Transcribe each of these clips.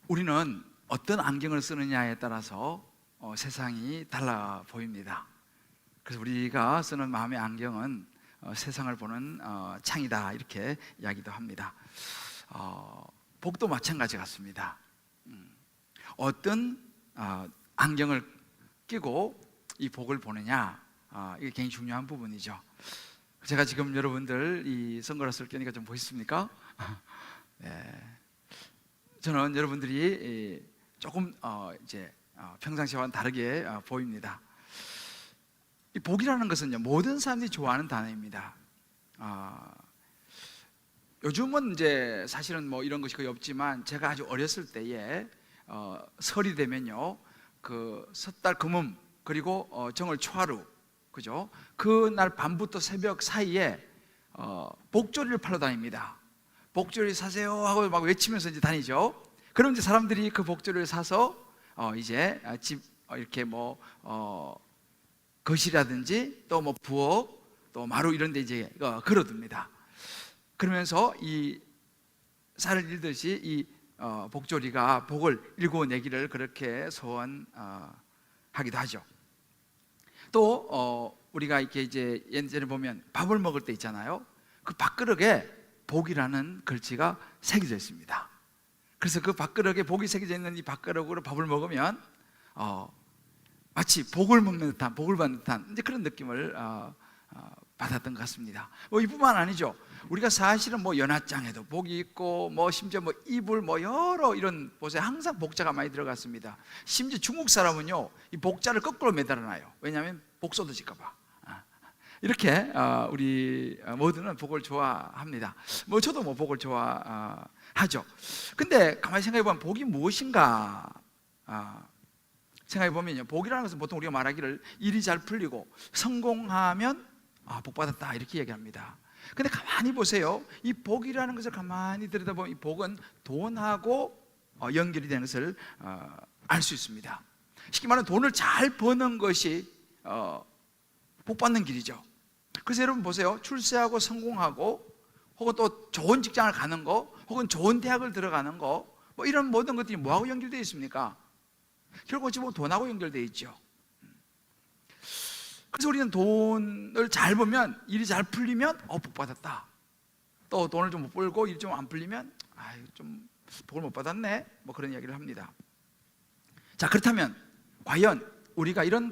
우리는 어떤 안경을 쓰느냐에 따라서 세상이 달라 보입니다. 그래서 우리가 쓰는 마음의 안경은 세상을 보는 창이다, 이렇게 이야기도 합니다. 복도 마찬가지 같습니다. 어떤 안경을 끼고 이 복을 보느냐, 이게 굉장히 중요한 부분이죠. 제가 지금 여러분들 이 선글라스를 끼니까 좀 보이십니까? 네. 저는 여러분들이 조금 이제 평상시와는 다르게 보입니다. 이 복이라는 것은요, 모든 사람들이 좋아하는 단어입니다. 요즘은 이제 사실은 뭐 이런 것이 거의 없지만, 제가 아주 어렸을 때에 설이 되면요, 그 섣달 금음 그리고 정월 초하루, 그죠? 그날 밤부터 새벽 사이에 복조리를 팔러 다닙니다. 복조리 사세요 하고 막 외치면서 이제 다니죠. 그럼 이제 사람들이 그 복조리를 사서 이제 집 이렇게 뭐 거실이라든지 또 뭐 부엌 또 마루 이런 데 이제 걸어둡니다. 그러면서 이 쌀을 일듯이 이 복조리가 복을 일궈내기를 그렇게 소원하기도 하죠. 또 우리가 이렇게 이제 예전에 보면 밥을 먹을 때 있잖아요. 그 밥그릇에 복이라는 글씨가 새겨져 있습니다. 그래서 그 밥그릇에 복이 새겨져 있는 이 밥그릇으로 밥을 먹으면 마치 복을 먹는 듯한, 복을 받는 듯한 이제 그런 느낌을 받았던 것 같습니다. 뭐 이뿐만 아니죠. 우리가 사실은 뭐 연하장에도 복이 있고, 뭐 심지어 뭐 이불 뭐 여러 이런 곳에 항상 복자가 많이 들어갔습니다. 심지어 중국 사람은요, 이 복자를 거꾸로 매달아놔요. 왜냐하면 복 쏟아질까봐. 이렇게 우리 모두는 복을 좋아합니다. 뭐 저도 뭐 복을 좋아하죠. 근데 가만히 생각해보면 복이 무엇인가 생각해보면요, 복이라는 것은 보통 우리가 말하기를 일이 잘 풀리고 성공하면 복 받았다, 이렇게 얘기합니다. 근데 가만히 보세요. 이 복이라는 것을 가만히 들여다보면 이 복은 돈하고 연결이 되는 것을 알 수 있습니다. 쉽게 말하면 돈을 잘 버는 것이 복 받는 길이죠. 그래서 여러분 보세요. 출세하고 성공하고, 혹은 또 좋은 직장을 가는 거, 혹은 좋은 대학을 들어가는 거, 뭐 이런 모든 것들이 뭐하고 연결되어 있습니까? 결국 지금 돈하고 연결되어 있죠. 그래서 우리는 돈을 잘 벌면, 일이 잘 풀리면 복 받았다. 또 돈을 좀 못 벌고 일이 좀 안 풀리면 좀 복을 못 받았네, 뭐 그런 이야기를 합니다. 자, 그렇다면 과연 우리가 이런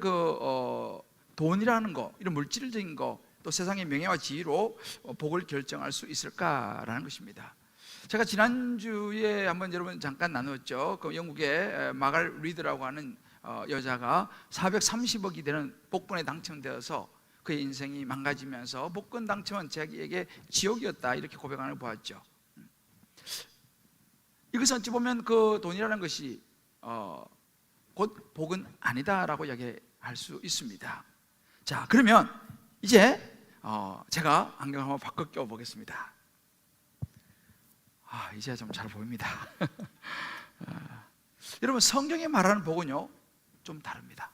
돈이라는 거, 이런 물질적인 거, 또 세상의 명예와 지위로 복을 결정할 수 있을까라는 것입니다. 제가 지난주에 한번 여러분 잠깐 나누었죠. 그 영국의 마갈 리드라고 하는 여자가 430억이 되는 복권에 당첨되어서 그의 인생이 망가지면서 복권 당첨은 자기에게 지옥이었다, 이렇게 고백하는 걸 보았죠. 이것은 어찌 보면 그 돈이라는 것이 곧 복은 아니다라고 이야기할 수 있습니다. 자, 그러면 이제 제가 안경을 한번 바꿔 껴보겠습니다. 이제 좀 잘 보입니다. 여러분, 성경이 말하는 복은요, 좀 다릅니다.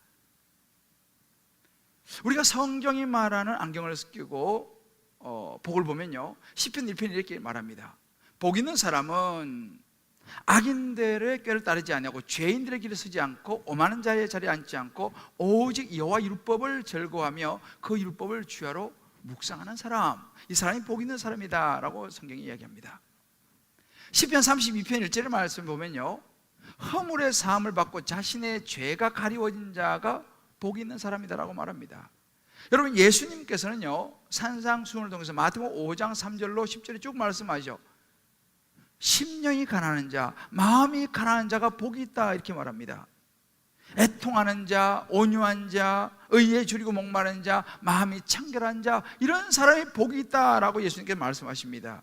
우리가 성경이 말하는 안경을 끼고 복을 보면요, 시편 1편이 이렇게 말합니다. 복 있는 사람은 악인들의 꾀를 따르지 아니하고 죄인들의 길을 서지 않고 오만한 자의 자리에 앉지 않고 오직 여호와 율법을 즐거워하며 그 율법을 주야로 묵상하는 사람, 이 사람이 복 있는 사람이다 라고 성경이 이야기합니다. 시편 32편 1절의 말씀 보면요, 허물의 사함을 받고 자신의 죄가 가리워진 자가 복이 있는 사람이다 라고 말합니다. 여러분, 예수님께서는요, 산상수훈을 통해서 마태복음 5장 3절로 10절에 쭉 말씀하시죠. 심령이 가난한 자, 마음이 가난한 자가 복이 있다, 이렇게 말합니다. 애통하는 자, 온유한 자, 의에 줄이고 목마른 자, 마음이 청결한 자, 이런 사람이 복이 있다라고 예수님께서 말씀하십니다.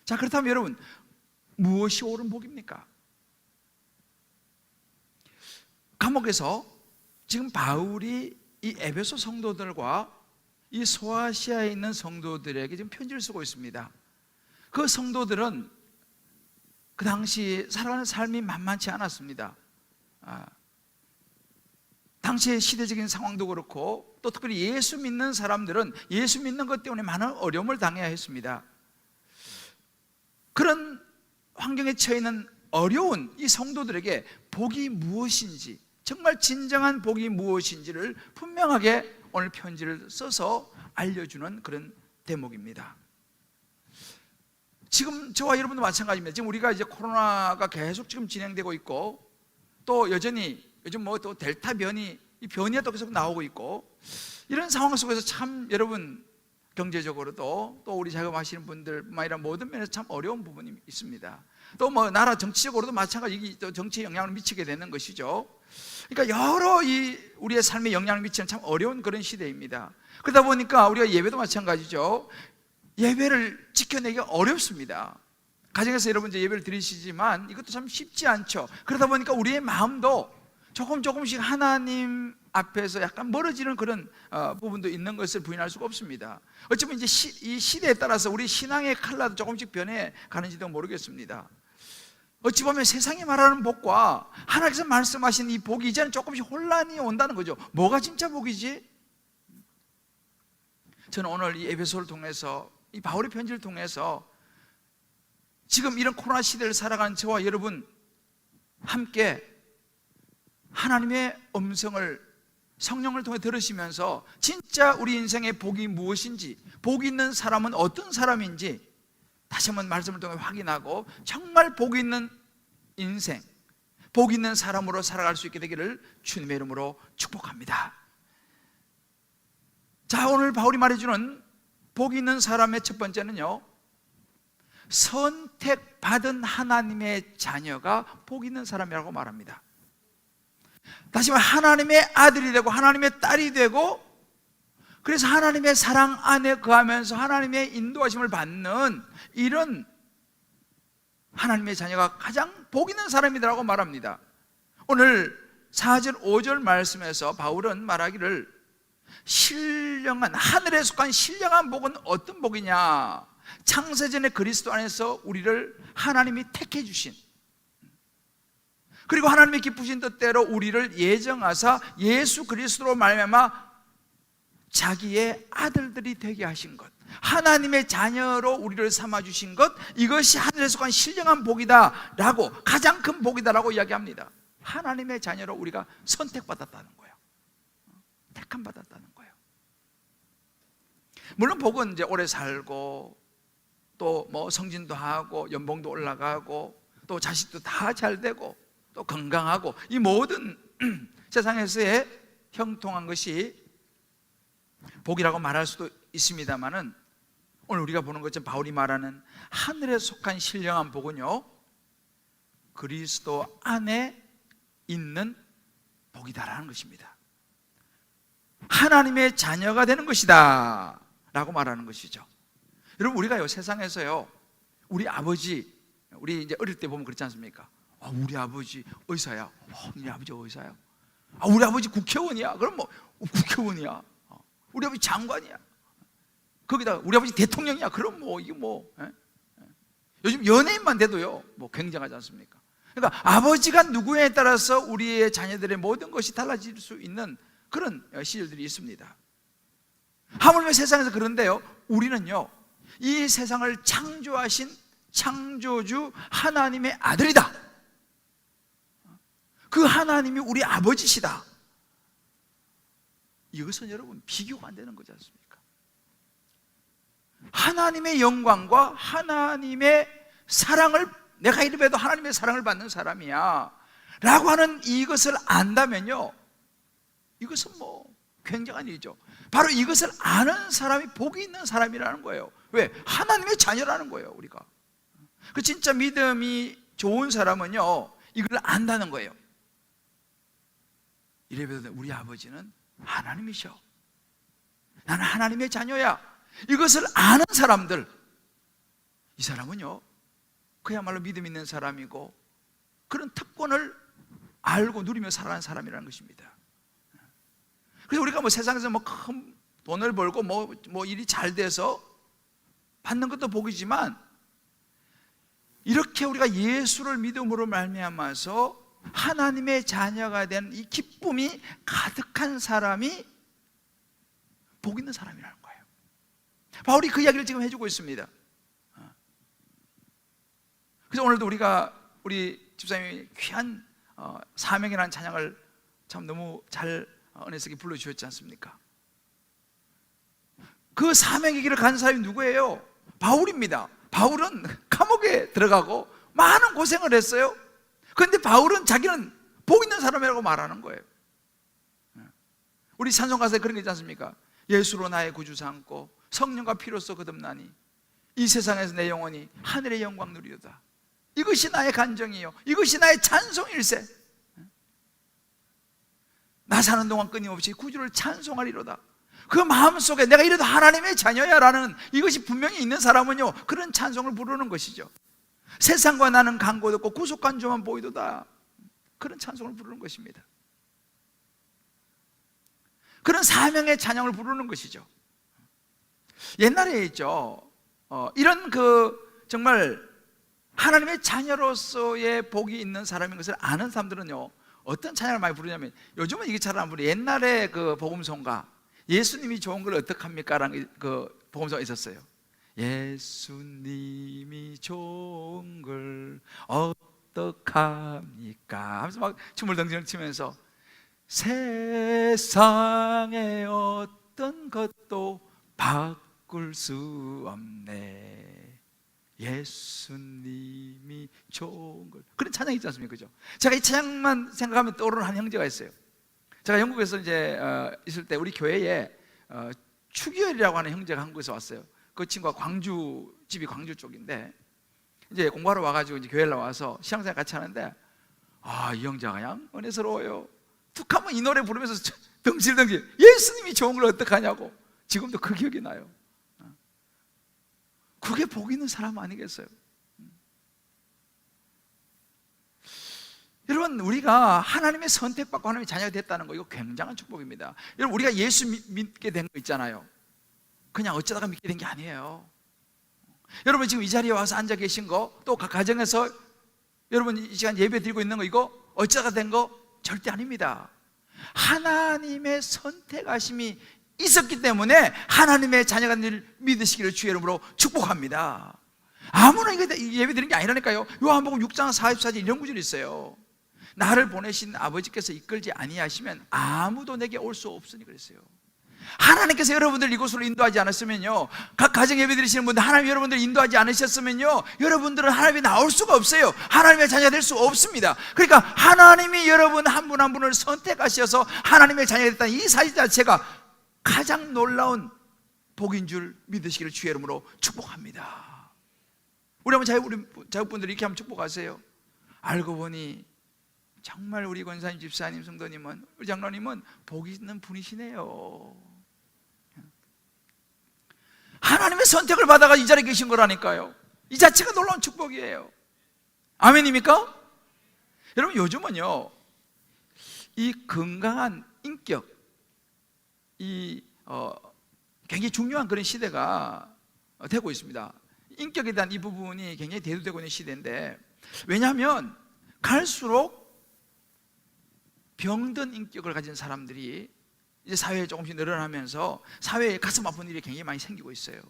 자, 그렇다면 여러분, 무엇이 옳은 복입니까? 감옥에서 지금 바울이 이 에베소 성도들과 이 소아시아에 있는 성도들에게 지금 편지를 쓰고 있습니다. 그 성도들은 그 당시 살아가는 삶이 만만치 않았습니다. 당시의 시대적인 상황도 그렇고, 또 특별히 예수 믿는 사람들은 예수 믿는 것 때문에 많은 어려움을 당해야 했습니다. 그런 환경에 처해 있는 어려운 이 성도들에게 복이 무엇인지, 정말 진정한 복이 무엇인지를 분명하게 오늘 편지를 써서 알려주는 그런 대목입니다. 지금 저와 여러분도 마찬가지입니다. 지금 우리가 이제 코로나가 계속 지금 진행되고 있고, 또 여전히 요즘 뭐 또 델타 변이, 이 변이가 또 계속 나오고 있고, 이런 상황 속에서 참 여러분 경제적으로도 또 우리 자영업하시는 분들뿐만 아니라 모든 면에서 참 어려운 부분이 있습니다. 또 뭐 나라 정치적으로도 마찬가지, 이게 또 정치에 영향을 미치게 되는 것이죠. 그러니까 여러 우리의 삶에 영향을 미치는 참 어려운 그런 시대입니다. 그러다 보니까 우리가 예배도 마찬가지죠. 예배를 지켜내기가 어렵습니다. 가정에서 여러분 이제 예배를 드리시지만 이것도 참 쉽지 않죠. 그러다 보니까 우리의 마음도 조금씩 하나님 앞에서 약간 멀어지는 그런 부분도 있는 것을 부인할 수가 없습니다. 어쩌면 이제 이 시대에 따라서 우리 신앙의 컬러도 조금씩 변해 가는지도 모르겠습니다. 어찌 보면 세상이 말하는 복과 하나님께서 말씀하신 이 복이 이제는 조금씩 혼란이 온다는 거죠. 뭐가 진짜 복이지? 저는 오늘 이 에베소를 통해서, 이 바울의 편지를 통해서 지금 이런 코로나 시대를 살아가는 저와 여러분 함께 하나님의 음성을 성령을 통해 들으시면서 진짜 우리 인생의 복이 무엇인지, 복이 있는 사람은 어떤 사람인지 다시 한번 말씀을 통해 확인하고 정말 복 있는 인생, 복 있는 사람으로 살아갈 수 있게 되기를 주님의 이름으로 축복합니다. 자, 오늘 바울이 말해주는 복 있는 사람의 첫 번째는요, 선택받은 하나님의 자녀가 복 있는 사람이라고 말합니다. 다시 말해 하나님의 아들이 되고 하나님의 딸이 되고, 그래서 하나님의 사랑 안에 거하면서 하나님의 인도하심을 받는 이런 하나님의 자녀가 가장 복 있는 사람이라고 말합니다. 오늘 4절 5절 말씀에서 바울은 말하기를 신령한, 하늘에 속한 신령한 복은 어떤 복이냐, 창세전에 그리스도 안에서 우리를 하나님이 택해 주신, 그리고 하나님의 기쁘신 뜻대로 우리를 예정하사 예수 그리스도로 말미암아 자기의 아들들이 되게 하신 것, 하나님의 자녀로 우리를 삼아주신 것, 이것이 하늘에 속한 신령한 복이다 라고, 가장 큰 복이다 라고 이야기합니다. 하나님의 자녀로 우리가 선택받았다는 거예요. 택함 받았다는 거예요. 물론 복은 이제 오래 살고 또 뭐 성진도 하고 연봉도 올라가고 또 자식도 다 잘 되고 또 건강하고, 이 모든 세상에서의 형통한 것이 복이라고 말할 수도 있습니다만은, 오늘 우리가 보는 것처럼 바울이 말하는 하늘에 속한 신령한 복은요, 그리스도 안에 있는 복이다라는 것입니다. 하나님의 자녀가 되는 것이다 라고 말하는 것이죠. 여러분, 우리가요 세상에서요, 우리 아버지, 우리 이제 어릴 때 보면 그렇지 않습니까? 우리 아버지 의사야. 우리 아버지 의사야. 우리 아버지 국회의원이야. 그럼 뭐 국회의원이야. 우리 아버지 장관이야. 거기다가 우리 아버지 대통령이야. 그럼 뭐 이게 뭐 요즘 연예인만 돼도요 뭐 굉장하지 않습니까? 그러니까 아버지가 누구에 따라서 우리의 자녀들의 모든 것이 달라질 수 있는 그런 시절들이 있습니다. 하물며 세상에서 그런데요, 우리는요 이 세상을 창조하신 창조주 하나님의 아들이다. 그 하나님이 우리 아버지시다. 이것은 여러분 비교가 안 되는 거지 않습니까? 하나님의 영광과 하나님의 사랑을, 내가 이름에도 하나님의 사랑을 받는 사람이야 라고 하는 이것을 안다면요, 이것은 뭐 굉장한 일이죠. 바로 이것을 아는 사람이 복이 있는 사람이라는 거예요. 왜? 하나님의 자녀라는 거예요. 우리가 그 진짜 믿음이 좋은 사람은요 이걸 안다는 거예요. 이래봬도 우리 아버지는 하나님이셔, 나는 하나님의 자녀야, 이것을 아는 사람들, 이 사람은요 그야말로 믿음 있는 사람이고 그런 특권을 알고 누리며 살아가는 사람이라는 것입니다. 그래서 우리가 뭐 세상에서 뭐 큰 돈을 벌고 뭐 일이 잘 돼서 받는 것도 복이지만, 이렇게 우리가 예수를 믿음으로 말미암아서 하나님의 자녀가 된 이 기쁨이 가득한 사람이 복 있는 사람이라는 거예요. 바울이 그 이야기를 지금 해주고 있습니다. 그래서 오늘도 우리가 우리 집사님이 귀한 사명이라는 찬양을 참 너무 잘 은혜스럽게 불러주셨지 않습니까? 그 사명의 길을 간 사람이 누구예요? 바울입니다. 바울은 감옥에 들어가고 많은 고생을 했어요. 그런데 바울은 자기는 복 있는 사람이라고 말하는 거예요. 우리 찬송가사에 그런 게 있지 않습니까? 예수로 나의 구주 삼고 성령과 피로써 거듭나니 이 세상에서 내 영혼이 하늘의 영광 누리도다. 이것이 나의 간정이요, 이것이 나의 찬송일세. 나 사는 동안 끊임없이 구주를 찬송하리로다. 그 마음속에 내가 이래도 하나님의 자녀야라는 이것이 분명히 있는 사람은요, 그런 찬송을 부르는 것이죠. 세상과 나는 간고도 없고 구속간주만 보이도다. 그런 찬송을 부르는 것입니다. 그런 사명의 찬양을 부르는 것이죠. 옛날에 있죠, 이런 정말 하나님의 자녀로서의 복이 있는 사람인 것을 아는 사람들은요, 어떤 찬양을 많이 부르냐면, 요즘은 이게 잘 안 부르요. 옛날에 그 복음송가, 예수님이 좋은 걸 어떡합니까? 라는 그 복음송가 있었어요. 예수님이 좋은 걸 어떡합니까? 하면서 막 춤을 덩징 치면서 세상의 어떤 것도 바꿀 수 없네, 예수님이 좋은 걸. 그런 찬양이 있지 않습니까? 그죠? 제가 이 찬양만 생각하면 떠오르는 한 형제가 있어요. 제가 영국에서 이제 있을 때 우리 교회에 추기열이라고 하는 형제가 한국에서 왔어요. 그 친구가 집이 광주 쪽인데 이제 공부하러 와가지고 이제 교회에 나와서 신앙생활 같이 하는데, 이 형제가 그냥 은혜스러워요. 툭 하면 이 노래 부르면서 덩실덩실 예수님이 좋은 걸 어떡하냐고. 지금도 그 기억이 나요. 그게 복 있는 사람 아니겠어요? 여러분, 우리가 하나님의 선택받고 하나님의 자녀가 됐다는 거, 이거 굉장한 축복입니다. 여러분, 우리가 예수 믿게 된 거 있잖아요. 그냥 어쩌다가 믿게 된 게 아니에요. 여러분, 지금 이 자리에 와서 앉아 계신 거, 또 각 가정에서 여러분 이 시간 예배 드리고 있는 거, 이거 어쩌다가 된 거 절대 아닙니다. 하나님의 선택하심이 있었기 때문에 하나님의 자녀가 늘 믿으시기를 주의 이름으로 축복합니다. 아무나 이거 예배 드리는 게 아니라니까요. 요한복음 6장 44절 이런 구절이 있어요. 나를 보내신 아버지께서 이끌지 아니하시면 아무도 내게 올 수 없으니 그랬어요. 하나님께서 여러분들 이곳으로 인도하지 않았으면요, 각 가정 예배 드리시는 분들 하나님 여러분들 인도하지 않으셨으면요, 여러분들은 하나님이 나올 수가 없어요. 하나님의 자녀가 될 수 없습니다. 그러니까 하나님이 여러분 한 분 한 분을 선택하셔서 하나님의 자녀가 됐다는 이 사실 자체가 가장 놀라운 복인 줄 믿으시기를 주의 이름으로 축복합니다. 우리 한번 자유분들이 이렇게 한번 축복하세요. 알고 보니 정말 우리 권사님, 집사님, 성도님은, 우리 장로님은 복 있는 분이시네요. 하나님의 선택을 받아가 이 자리에 계신 거라니까요. 이 자체가 놀라운 축복이에요. 아멘입니까? 여러분, 요즘은요, 이 건강한 인격, 굉장히 중요한 그런 시대가 되고 있습니다. 인격에 대한 이 부분이 굉장히 대두되고 있는 시대인데, 왜냐하면 갈수록 병든 인격을 가진 사람들이 이제 사회에 조금씩 늘어나면서 사회에 가슴 아픈 일이 굉장히 많이 생기고 있어요.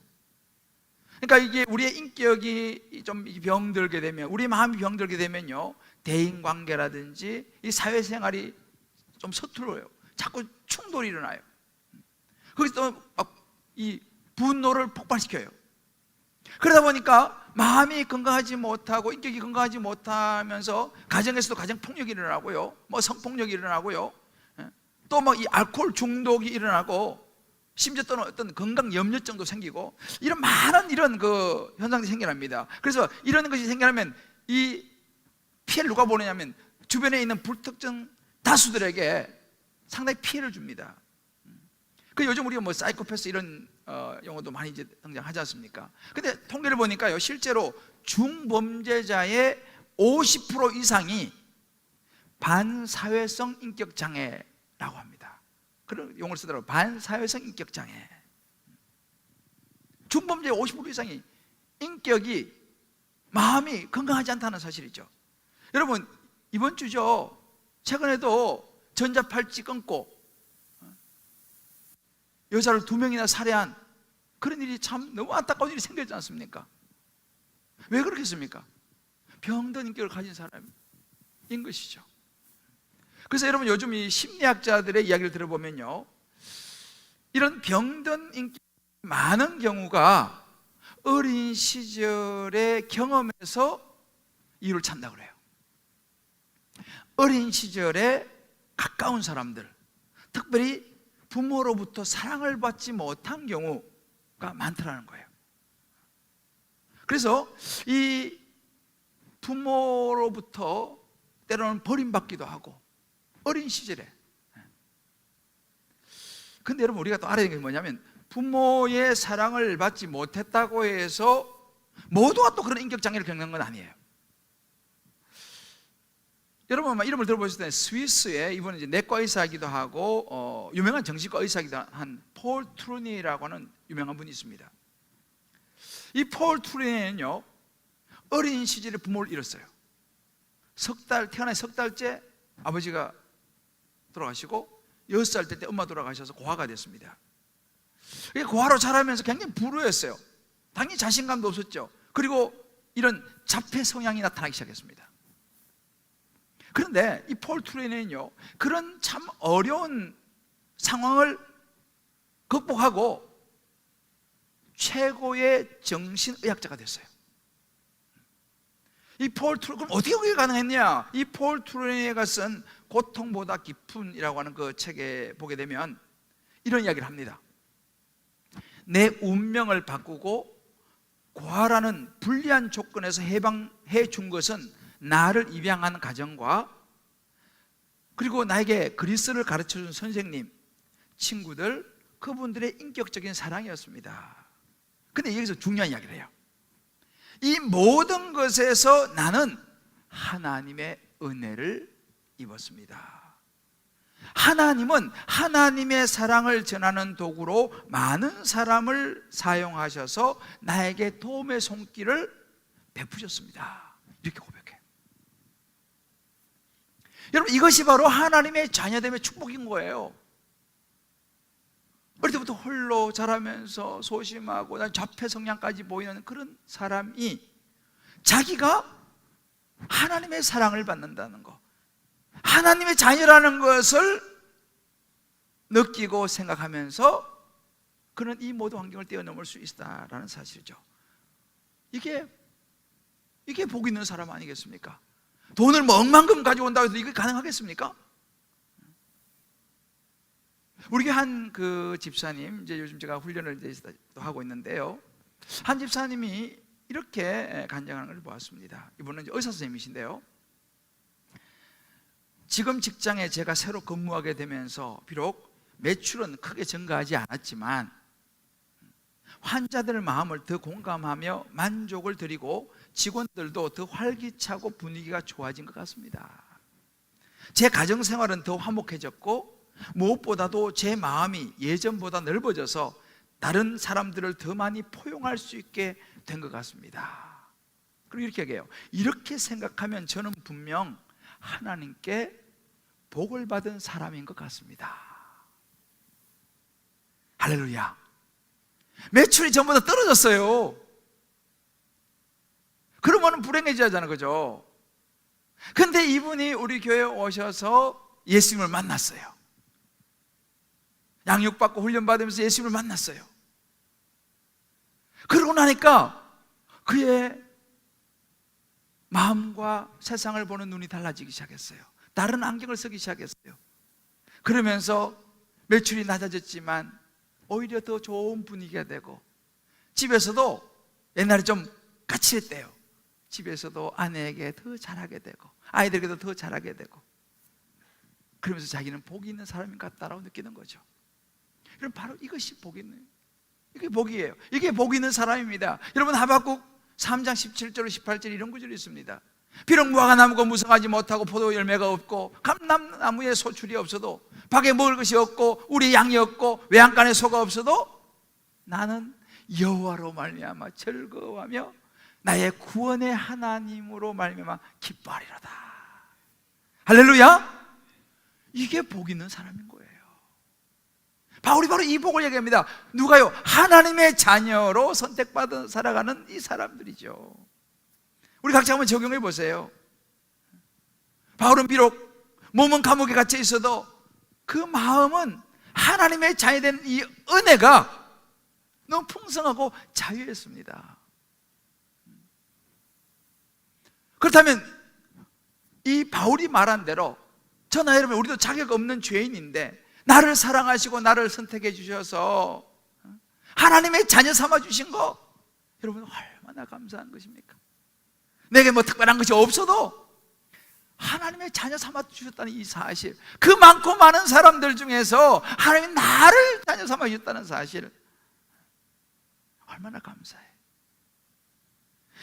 그러니까 이게 우리의 인격이 좀 병들게 되면, 우리 마음이 병들게 되면요, 대인관계라든지 이 사회생활이 좀 서툴러요. 자꾸 충돌이 일어나요. 거기서 또 이 분노를 폭발시켜요. 그러다 보니까 마음이 건강하지 못하고 인격이 건강하지 못하면서 가정에서도 가정폭력이 일어나고요, 뭐 성폭력이 일어나고요, 또 뭐 이 알코올 중독이 일어나고, 심지어 또는 어떤 건강 염려증도 생기고, 이런 많은 이런 그 현상들이 생겨납니다. 그래서 이런 것이 생겨나면 이 피해를 누가 보느냐면 주변에 있는 불특정 다수들에게 상당히 피해를 줍니다. 그 요즘 우리가 뭐 사이코패스 이런 용어도 많이 이제 등장하지 않습니까? 근데 통계를 보니까요, 실제로 중범죄자의 50% 이상이 반사회성 인격 장애라고 합니다. 그런 용어를 쓰더라고요. 반사회성 인격 장애. 중범죄의 50% 이상이 인격이, 마음이 건강하지 않다는 사실이죠. 여러분, 이번 주죠, 최근에도 전자팔찌 끊고 여자를 2명이나 살해한 그런 일이 참 너무 안타까운 일이 생겼지 않습니까? 왜 그렇겠습니까? 병든 인격을 가진 사람인 것이죠. 그래서 여러분 요즘 이 심리학자들의 이야기를 들어보면요, 이런 병든 인격이 많은 경우가 어린 시절의 경험에서 이유를 찾는다고 그래요. 어린 시절에 가까운 사람들, 특별히 부모로부터 사랑을 받지 못한 경우가 많더라는 거예요. 그래서 이 부모로부터 때로는 버림받기도 하고 어린 시절에. 근데 여러분 우리가 또 알아야 되는 게 뭐냐면, 부모의 사랑을 받지 못했다고 해서 모두가 또 그런 인격장애를 겪는 건 아니에요. 여러분 아마 이름을 들어보셨을 때 스위스에 이분은 이제 내과 의사이기도 하고 유명한 정신과 의사이기도 한 폴 트루니라고 하는 유명한 분이 있습니다. 이 폴 트루니는요, 어린 시절에 부모를 잃었어요. 태어나 석 달째 아버지가 돌아가시고 6살 때 엄마 돌아가셔서 고아가 됐습니다. 고아로 자라면서 굉장히 불우했어요. 당연히 자신감도 없었죠. 그리고 이런 자폐 성향이 나타나기 시작했습니다. 그런데 이 폴 트루니는요, 그런 참 어려운 상황을 극복하고 최고의 정신의학자가 됐어요. 이 폴 트루니, 그럼 어떻게 그게 가능했냐? 이 폴 트루니가 쓴 고통보다 깊은이라고 하는 그 책에 보게 되면 이런 이야기를 합니다. 내 운명을 바꾸고 고아라는 불리한 조건에서 해방해 준 것은 나를 입양한 가정과 그리고 나에게 그리스를 가르쳐준 선생님, 친구들, 그분들의 인격적인 사랑이었습니다. 근데 여기서 중요한 이야기를 해요. 이 모든 것에서 나는 하나님의 은혜를 입었습니다. 하나님은 하나님의 사랑을 전하는 도구로 많은 사람을 사용하셔서 나에게 도움의 손길을 베푸셨습니다. 이렇게 고백해요. 여러분, 이것이 바로 하나님의 자녀됨의 축복인 거예요. 어릴 때부터 홀로 자라면서 소심하고 자폐 성향까지 보이는 그런 사람이 자기가 하나님의 사랑을 받는다는 거, 하나님의 자녀라는 것을 느끼고 생각하면서 그는 이 모든 환경을 뛰어넘을 수 있다라는 사실이죠. 이게 복 있는 사람 아니겠습니까? 돈을 뭐 억만큼 가져온다고 해서 이게 가능하겠습니까? 우리 한 그 집사님, 이제 요즘 제가 훈련을 또 하고 있는데요, 한 집사님이 이렇게 간증하는 걸 보았습니다. 이분은 이제 의사 선생님이신데요, 지금 직장에 제가 새로 근무하게 되면서 비록 매출은 크게 증가하지 않았지만 환자들 마음을 더 공감하며 만족을 드리고 직원들도 더 활기차고 분위기가 좋아진 것 같습니다. 제 가정생활은 더 화목해졌고 무엇보다도 제 마음이 예전보다 넓어져서 다른 사람들을 더 많이 포용할 수 있게 된 것 같습니다. 그리고 이렇게 얘기해요. 이렇게 생각하면 저는 분명 하나님께 복을 받은 사람인 것 같습니다. 할렐루야. 매출이 전보다 떨어졌어요. 그러면 불행해져야잖아요, 그죠? 근데 이분이 우리 교회에 오셔서 예수님을 만났어요. 양육받고 훈련받으면서 예수님을 만났어요. 그러고 나니까 그의 마음과 세상을 보는 눈이 달라지기 시작했어요. 다른 안경을 쓰기 시작했어요. 그러면서 매출이 낮아졌지만 오히려 더 좋은 분위기가 되고, 집에서도 옛날에 좀 까칠했대요. 집에서도 아내에게 더 잘하게 되고 아이들에게도 더 잘하게 되고, 그러면서 자기는 복이 있는 사람인 것 같다라고 느끼는 거죠. 여러분, 바로 이것이 복이 있는, 이게 복이에요. 이게 복이 있는 사람입니다. 여러분, 하박국 3장 17절 18절 이런 구절이 있습니다. 비록 무화과 나무가 무성하지 못하고 포도 열매가 없고 감람나무에 소출이 없어도 밖에 먹을 것이 없고 우리 양이 없고 외양간에 소가 없어도 나는 여호와로 말미암아 즐거워하며 나의 구원의 하나님으로 말미암아 기뻐하리로다. 할렐루야. 이게 복 있는 사람인 거예요. 바울이 바로 이 복을 얘기합니다. 누가요? 하나님의 자녀로 선택받은 살아가는 이 사람들이죠. 우리 각자 한번 적용해 보세요. 바울은 비록 몸은 감옥에 갇혀 있어도 그 마음은 하나님의 자유된 이 은혜가 너무 풍성하고 자유했습니다. 그렇다면 이 바울이 말한 대로 저나 여러분, 우리도 자격 없는 죄인인데 나를 사랑하시고 나를 선택해 주셔서 하나님의 자녀 삼아 주신 거, 여러분 얼마나 감사한 것입니까? 내게 뭐 특별한 것이 없어도 하나님의 자녀 삼아 주셨다는 이 사실, 그 많고 많은 사람들 중에서 하나님이 나를 자녀 삼아 주셨다는 사실, 얼마나 감사해.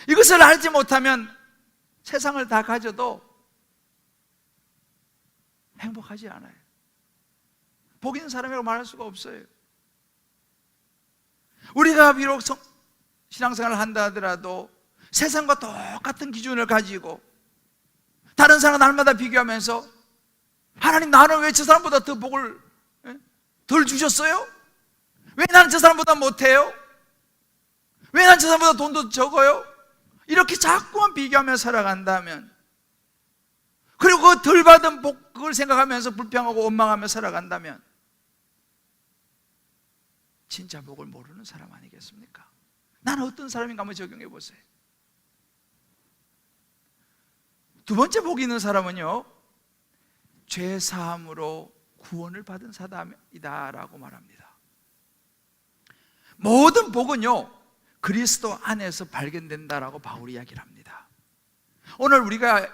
이것을 알지 못하면 세상을 다 가져도 행복하지 않아요. 복 있는 사람이라고 말할 수가 없어요. 우리가 비록 신앙생활을 한다 하더라도 세상과 똑같은 기준을 가지고 다른 사람 날마다 비교하면서 하나님, 나는 왜 저 사람보다 더 복을 덜 주셨어요? 왜 나는 저 사람보다 못해요? 왜 나는 저 사람보다 돈도 적어요? 이렇게 자꾸만 비교하며 살아간다면, 그리고 그 덜 받은 복, 그걸 생각하면서 불평하고 원망하며 살아간다면 진짜 복을 모르는 사람 아니겠습니까? 나는 어떤 사람인가 한번 적용해 보세요. 두 번째 복이 있는 사람은요, 죄 사함으로 구원을 받은 사람이다 라고 말합니다. 모든 복은요 그리스도 안에서 발견된다라고 바울이 이야기를 합니다. 오늘 우리가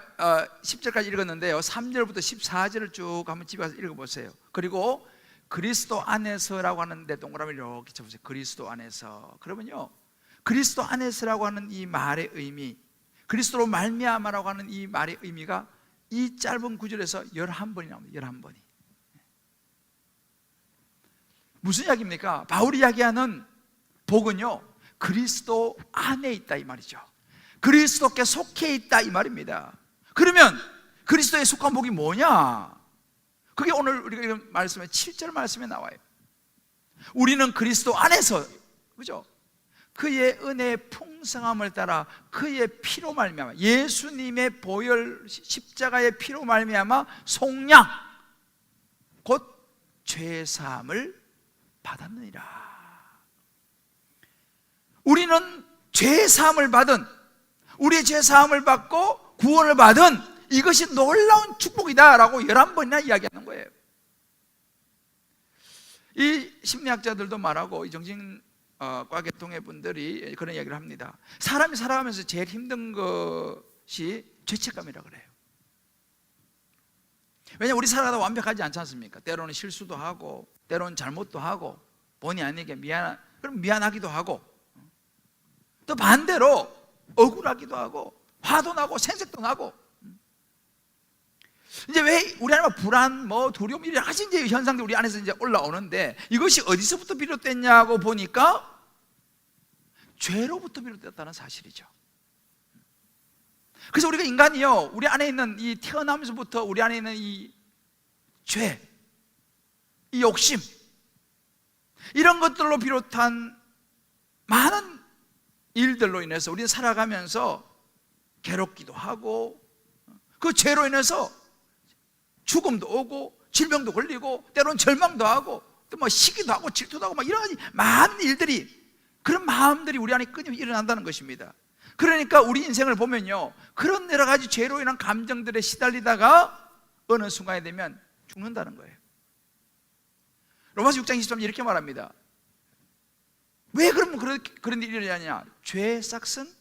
10절까지 읽었는데요, 3절부터 14절을 쭉 한번 집에 가서 읽어보세요. 그리고 그리스도 안에서라고 하는데 동그라미를 이렇게 쳐보세요. 그리스도 안에서. 그러면요, 그리스도 안에서라고 하는 이 말의 의미, 그리스도로 말미암아라고 하는 이 말의 의미가 이 짧은 구절에서 11번이 나옵니다. 11번이. 무슨 이야기입니까? 바울이 이야기하는 복은요 그리스도 안에 있다 이 말이죠. 그리스도께 속해 있다 이 말입니다. 그러면 그리스도에 속한 복이 뭐냐? 그게 오늘 우리가 이런 말씀에 7절 말씀에 나와요. 우리는 그리스도 안에서, 그죠? 그의 은혜의 풍성함을 따라 그의 피로 말미암아, 예수님의 보혈 십자가의 피로 말미암아 속량, 곧 죄사함을 받았느니라. 우리는 죄사함을 받은, 우리의 죄사함을 받고 구원을 받은 이것이 놀라운 축복이다라고 11번이나 이야기하는 거예요. 이 심리학자들도 말하고 이 정신과 계통의 분들이 그런 이야기를 합니다. 사람이 살아가면서 제일 힘든 것이 죄책감이라고 그래요. 왜냐하면 우리 살아가다 완벽하지 않지 않습니까? 때로는 실수도 하고 때로는 잘못도 하고 본의 아니게 그럼 미안하기도 하고, 또 반대로 억울하기도 하고 화도 나고 생색도 나고. 이제 왜 우리 안에 불안, 두려움, 이런 여러 가지 이제 현상들이 우리 안에서 이제 올라오는데, 이것이 어디서부터 비롯됐냐고 보니까 죄로부터 비롯됐다는 사실이죠. 그래서 우리가 인간이요, 우리 안에 있는 이 태어나면서부터 우리 안에 있는 이 죄, 이 욕심, 이런 것들로 비롯한 많은 일들로 인해서 우리는 살아가면서 괴롭기도 하고, 그 죄로 인해서 죽음도 오고 질병도 걸리고 때로는 절망도 하고 또 뭐 시기도 하고 질투도 하고 막 이런 많은 일들이, 그런 마음들이 우리 안에 끊임없이 일어난다는 것입니다. 그러니까 우리 인생을 보면요, 그런 여러 가지 죄로 인한 감정들에 시달리다가 어느 순간이 되면 죽는다는 거예요. 로마서 6장 23절 이렇게 말합니다. 왜 그러면 그런 일이 일어나냐? 죄의 싹은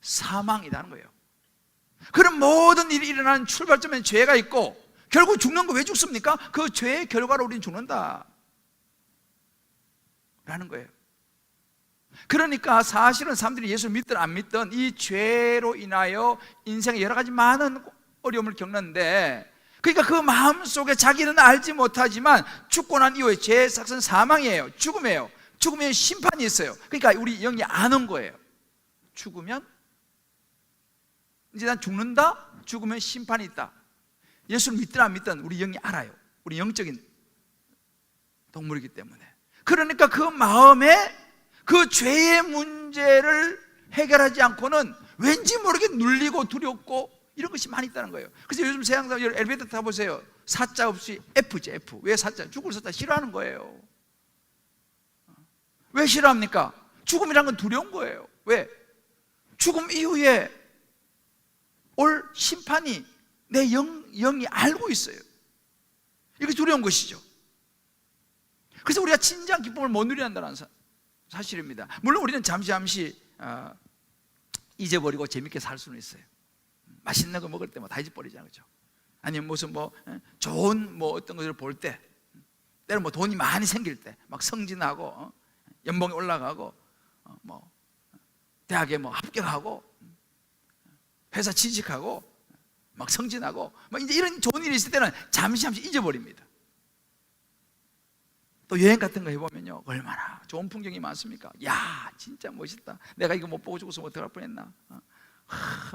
사망이라는 거예요. 그런 모든 일이 일어나는 출발점에는 죄가 있고, 결국 죽는 거 왜 죽습니까? 그 죄의 결과로 우리는 죽는다 라는 거예요. 그러니까 사실은 사람들이 예수를 믿든 안 믿든 이 죄로 인하여 인생에 여러 가지 많은 어려움을 겪는데, 그러니까 그 마음속에 자기는 알지 못하지만 죽고 난 이후에 죄의 싹은 사망이에요. 죽음이에요. 죽으면 심판이 있어요. 그러니까 우리 영이 아는 거예요. 죽으면 이제 난 죽는다, 죽으면 심판이 있다. 예수를 믿든 안 믿든 우리 영이 알아요. 우리 영적인 동물이기 때문에. 그러니까 그 마음에 그 죄의 문제를 해결하지 않고는 왠지 모르게 눌리고 두렵고 이런 것이 많이 있다는 거예요. 그래서 요즘 세상 사람 엘리베이터 타보세요. 사자 없이 F지, F. 왜 사자? 죽을 사자 싫어하는 거예요. 왜 싫어합니까? 죽음이란 건 두려운 거예요. 왜? 죽음 이후에 올 심판이 내 영이 알고 있어요. 이게 두려운 것이죠. 그래서 우리가 진정한 기쁨을 못 누린다는 사실입니다. 물론 우리는 잠시 잊어버리고 재밌게 살 수는 있어요. 맛있는 거 먹을 때 다 잊어버리잖아요, 그렇죠? 아니면 무슨 좋은 어떤 것을 볼 때, 때로 돈이 많이 생길 때, 막 승진하고 연봉이 올라가고 대학에 합격하고 회사 취직하고 막 승진하고 이제 이런 좋은 일이 있을 때는 잠시 잊어버립니다. 또 여행 같은 거 해보면요, 얼마나 좋은 풍경이 많습니까? 야, 진짜 멋있다. 내가 이거 못 보고 죽었으면 어떡할 뻔했나.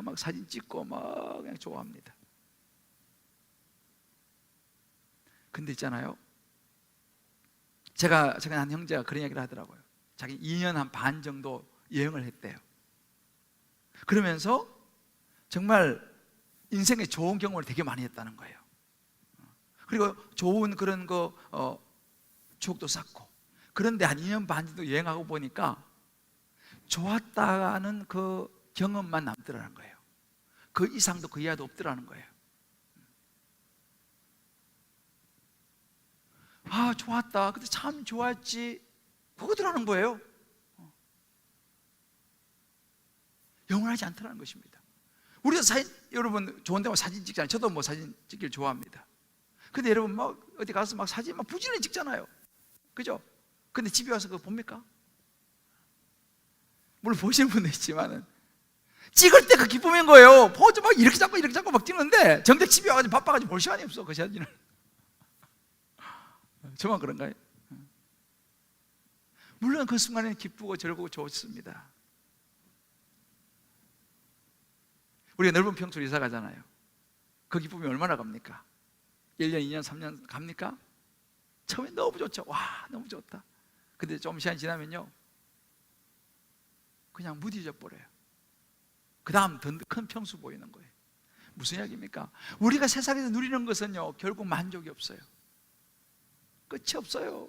막 사진 찍고 막 그냥 좋아합니다. 근데 있잖아요, 제가 한 형제가 그런 얘기를 하더라고요. 자기 2년 한 반 정도 여행을 했대요. 그러면서 정말 인생에 좋은 경험을 되게 많이 했다는 거예요. 그리고 좋은 그런 추억도 쌓고. 그런데 한 2년 반 정도 여행하고 보니까 좋았다는 그 경험만 남더라는 거예요. 그 이상도 그 이하도 없더라는 거예요. 아, 좋았다. 그때 참 좋았지. 그거더라는 거예요. 영원하지 않더라는 것입니다. 우리가 여러분 좋은 데 사진 찍잖아요. 저도 사진 찍기를 좋아합니다. 근데 여러분 어디 가서 사진 부지런히 찍잖아요. 그죠? 근데 집에 와서 그거 봅니까? 물론 보시는 분도 있지만은 찍을 때 그 기쁨인 거예요. 포즈 이렇게 잡고 막 찍는데 정작 집에 와가지고 바빠가지고 볼 시간이 없어, 그 사진을. 저만 그런가요? 물론 그 순간에는 기쁘고 즐거우고 좋습니다. 우리가 넓은 평수로 이사 가잖아요. 그 기쁨이 얼마나 갑니까? 1년, 2년, 3년 갑니까? 처음에 너무 좋죠. 와, 너무 좋다. 근데 좀 시간이 지나면요, 그냥 무뎌져 버려요. 그 다음 더 큰 평수 보이는 거예요. 무슨 이야기입니까? 우리가 세상에서 누리는 것은요, 결국 만족이 없어요. 끝이 없어요.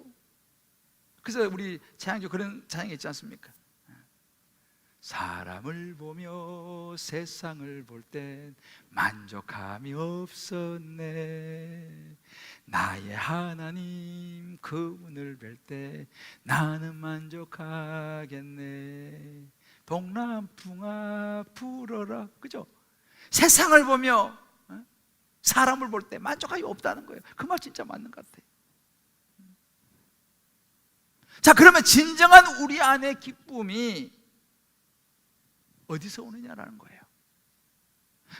그래서 우리 찬양조 그런 찬양이 있지 않습니까? 사람을 보며 세상을 볼 땐 만족함이 없었네. 나의 하나님 그분을 뵐 때 나는 만족하겠네. 동남풍아 불어라. 그죠? 세상을 보며 사람을 볼 때 만족함이 없다는 거예요. 그 말 진짜 맞는 것 같아요. 자, 그러면 진정한 우리 안의 기쁨이 어디서 오느냐라는 거예요.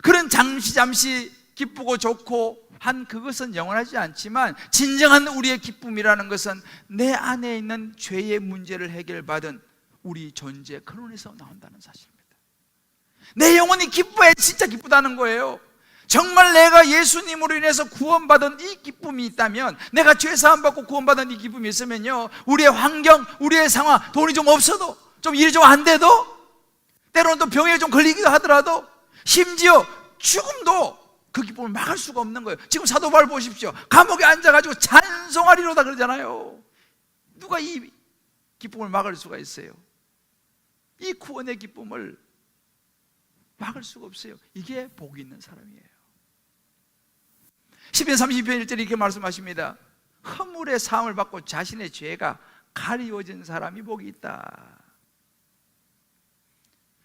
그런 잠시 기쁘고 좋고 한 그것은 영원하지 않지만, 진정한 우리의 기쁨이라는 것은 내 안에 있는 죄의 문제를 해결받은 우리 존재 근원에서 나온다는 사실입니다. 내 영혼이 기뻐야 진짜 기쁘다는 거예요. 정말 내가 예수님으로 인해서 구원받은 이 기쁨이 있다면, 내가 죄사함 받고 구원받은 이 기쁨이 있으면요, 우리의 환경, 우리의 상황, 돈이 좀 없어도, 좀 일이 좀 안 돼도, 때로는 또 병에 좀 걸리기도 하더라도, 심지어 죽음도 그 기쁨을 막을 수가 없는 거예요. 지금 사도 바울 보십시오. 감옥에 앉아가지고 찬송하리로다 그러잖아요. 누가 이 기쁨을 막을 수가 있어요? 이 구원의 기쁨을 막을 수가 없어요. 이게 복이 있는 사람이에요. 시편 32편 1절에 이렇게 말씀하십니다. 허물의 사함을 받고 자신의 죄가 가리워진 사람이 복이 있다.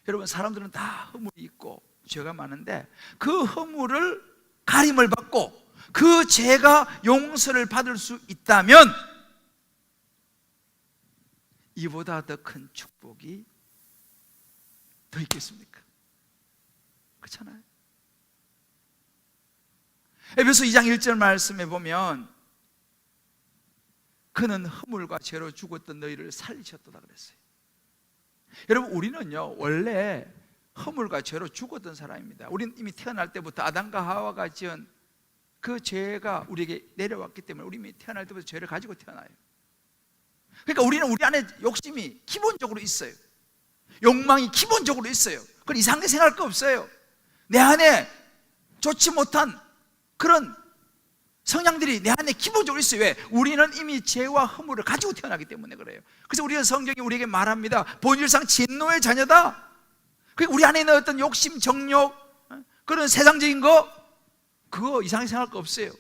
여러분, 사람들은 다 허물이 있고 죄가 많은데, 그 허물을 가림을 받고 그 죄가 용서를 받을 수 있다면 이보다 더 큰 축복이 더 있겠습니까? 그렇잖아요. 에베소 2장 1절 말씀에 보면, 그는 허물과 죄로 죽었던 너희를 살리셨도다 그랬어요. 여러분, 우리는요 원래 허물과 죄로 죽었던 사람입니다. 우리는 이미 태어날 때부터 아담과 하와가 지은 그 죄가 우리에게 내려왔기 때문에 우리 이미 태어날 때부터 죄를 가지고 태어나요. 그러니까 우리는 우리 안에 욕심이 기본적으로 있어요. 욕망이 기본적으로 있어요. 그건 이상하게 생각할 거 없어요. 내 안에 좋지 못한 그런 성향들이 내 안에 기본적으로 있어요. 왜? 우리는 이미 죄와 허물을 가지고 태어나기 때문에 그래요. 그래서 우리는 성경이 우리에게 말합니다. 본질상 진노의 자녀다. 우리 안에 있는 어떤 욕심, 정욕, 그런 세상적인 거, 그거 이상하게 생각할 거 없어요.